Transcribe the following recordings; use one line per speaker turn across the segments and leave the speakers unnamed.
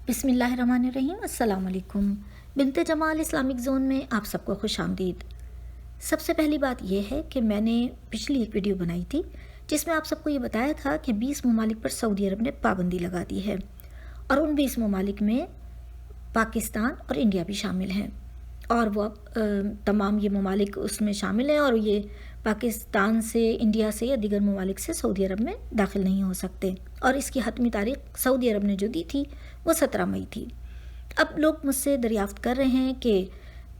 बिस्मिल्लाहिर्रहमानिर्रहीम। अस्सलाम वालेकुम। बिन्ते जमाल इस्लामिक ज़ोन में आप सबको खुश आमदीद। सबसे पहली बात यह है कि मैंने पिछली एक वीडियो बनाई थी जिसमें आप सबको ये बताया था कि 20 ममालिक पर सऊदी अरब ने पाबंदी लगा दी है और उन 20 ममालिक में पाकिस्तान और इंडिया भी शामिल हैं और वो तमाम ये ममालिक उसमें शामिल हैं और ये पाकिस्तान से, इंडिया से या दीगर ममालिक से सऊदी अरब में दाखिल नहीं हो सकते। और इसकी हतमी तारीख सऊदी अरब ने जो दी थी वो 17 मई थी। अब लोग मुझसे दरियाफ्त कर रहे हैं कि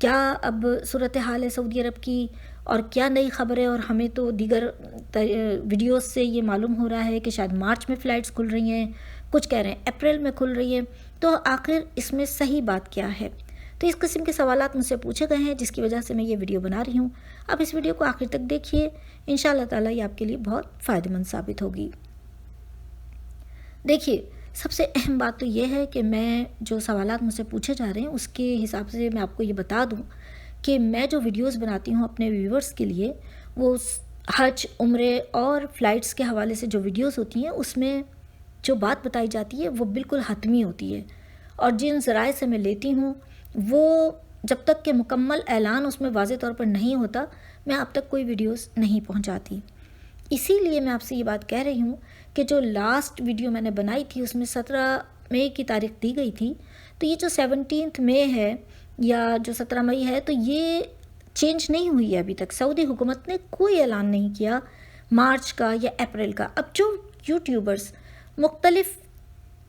क्या अब सूरत हाल है सऊदी अरब की और क्या नई खबर है, और हमें तो दीगर वीडियोस से ये मालूम हो रहा है कि शायद मार्च में फ़्लाइट्स खुल रही हैं, कुछ कह रहे हैं अप्रैल में खुल रही है, तो आखिर इसमें सही बात क्या है। तो इस किस्म के सवालात मुझसे पूछे गए हैं जिसकी वजह से मैं ये वीडियो बना रही हूँ। आप इस वीडियो को आखिर तक देखिए, इंशाअल्लाह ताला ये आपके लिए बहुत फ़ायदेमंद साबित होगी। देखिए, सबसे अहम बात तो ये है कि मैं जो सवालात मुझसे पूछे जा रहे हैं उसके हिसाब से मैं आपको ये बता दूं कि मैं जो वीडियोस बनाती हूँ अपने व्यूवर्स के लिए, वो हज, उम्रे और फ़्लाइट्स के हवाले से जो वीडियोस होती हैं उसमें जो बात बताई जाती है वो बिल्कुल हतमी होती है, और जिन ज़राए से मैं लेती हूँ वो जब तक कि मुकम्मल ऐलान उसमें वाज़े तौर पर नहीं होता मैं आप तक कोई वीडियोस नहीं पहुँचाती। इसीलिए मैं आपसे ये बात कह रही हूँ कि जो लास्ट वीडियो मैंने बनाई थी उसमें 17 मई की तारीख दी गई थी, तो ये जो 17 मई है या जो 17 मई है तो ये चेंज नहीं हुई है अभी तक। सऊदी हुकूमत ने कोई ऐलान नहीं किया मार्च का या अप्रैल का। अब जो यूट्यूबर्स मुख्तलिफ़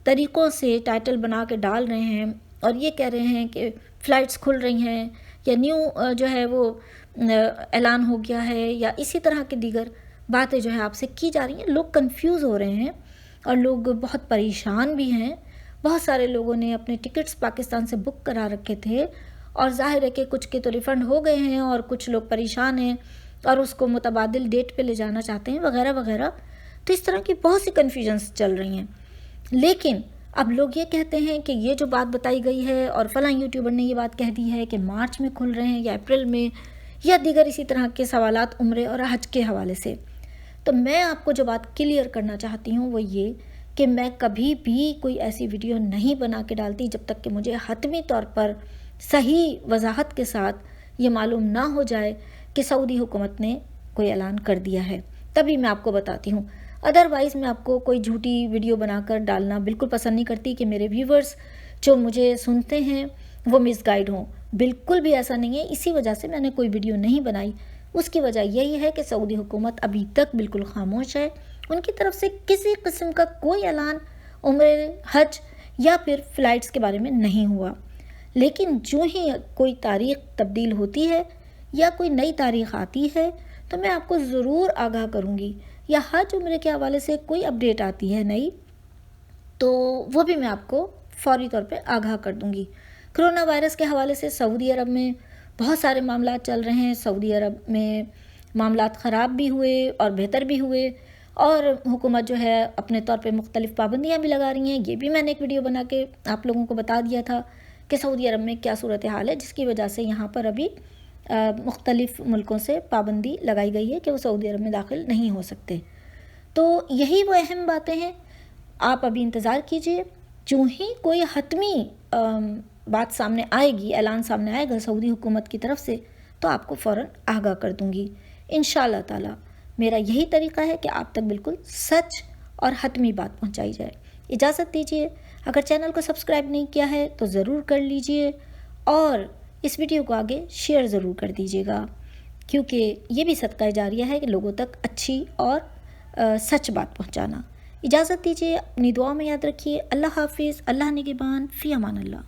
तरीक़ों से टाइटल बना के डाल रहे हैं और ये कह रहे हैं कि फ़्लाइट्स खुल रही हैं या न्यू जो है वो ऐलान हो गया है या इसी तरह के दीगर बातें जो है आपसे की जा रही हैं, लोग कंफ्यूज हो रहे हैं और लोग बहुत परेशान भी हैं। बहुत सारे लोगों ने अपने टिकट्स पाकिस्तान से बुक करा रखे थे और ज़ाहिर है कि कुछ के तो रिफ़ंड हो गए हैं और कुछ लोग परेशान हैं और उसको मुतबादिल डेट पे ले जाना चाहते हैं वगैरह वगैरह। तो इस तरह की बहुत सी कन्फ्यूजन्स चल रही हैं। लेकिन अब लोग ये कहते हैं कि ये जो बात बताई गई है और फ़लाँ यूट्यूबर ने ये बात कह दी है कि मार्च में खुल रहे हैं या अप्रैल में, या दीगर इसी तरह के सवालात उम्रे और हज के हवाले से। तो मैं आपको जो बात क्लियर करना चाहती हूँ वो ये कि मैं कभी भी कोई ऐसी वीडियो नहीं बना के डालती जब तक कि मुझे हतमी तौर पर सही वजाहत के साथ ये मालूम ना हो जाए कि सऊदी हुकूमत ने कोई ऐलान कर दिया है, तभी मैं आपको बताती हूँ। अदरवाइज़ मैं आपको कोई झूठी वीडियो बनाकर डालना बिल्कुल पसंद नहीं करती कि मेरे व्यूवर्स जो मुझे सुनते हैं वो मिसगाइड हों। बिल्कुल भी ऐसा नहीं है, इसी वजह से मैंने कोई वीडियो नहीं बनाई। उसकी वजह यही है कि सऊदी हुकूमत अभी तक बिल्कुल खामोश है। उनकी तरफ से किसी किस्म का कोई ऐलान उम्रे, हज या फिर फ़्लाइट्स के बारे में नहीं हुआ। लेकिन जो ही कोई तारीख़ तब्दील होती है या कोई नई तारीख़ आती है तो मैं आपको ज़रूर आगाह करूँगी, या हज उम्रे के हवाले से कोई अपडेट आती है नई तो वो भी मैं आपको फ़ौरी तौर पे आगाह कर दूँगी। कोरोना वायरस के हवाले से सऊदी अरब में बहुत सारे मामला चल रहे हैं। सऊदी अरब में मामलात ख़राब भी हुए और बेहतर भी हुए, और हुकूमत जो है अपने तौर पे मुख्तलिफ़ पाबंदियाँ भी लगा रही हैं। ये भी मैंने एक वीडियो बना के आप लोगों को बता दिया था कि सऊदी अरब में क्या सूरत हाल है, जिसकी वजह से यहाँ पर अभी मुख्तलिफ़ मुल्कों से पाबंदी लगाई गई है कि वो सऊदी अरब में दाखिल नहीं हो सकते। तो यही वो अहम बातें हैं। आप अभी इंतज़ार कीजिए, जो ही कोई हतमी बात सामने आएगी, ऐलान सामने आएगा सऊदी हुकूमत की तरफ से, तो आपको फ़ौरन आगाह कर दूँगी इंशाअल्लाह ताला। मेरा यही तरीक़ा है कि आप तक बिल्कुल सच और हतमी बात पहुँचाई जाए। इजाज़त दीजिए। अगर चैनल को सब्सक्राइब नहीं किया है तो ज़रूर कर लीजिए और इस वीडियो को आगे शेयर ज़रूर कर दीजिएगा, क्योंकि ये भी सदका जारिया है कि लोगों तक अच्छी और सच बात पहुँचाना। इजाज़त दीजिए। अपनी दुआ में याद रखिए। अल्लाह हाफिज़। अल्लाह निगहबान। फ़ी अमान अल्लाह।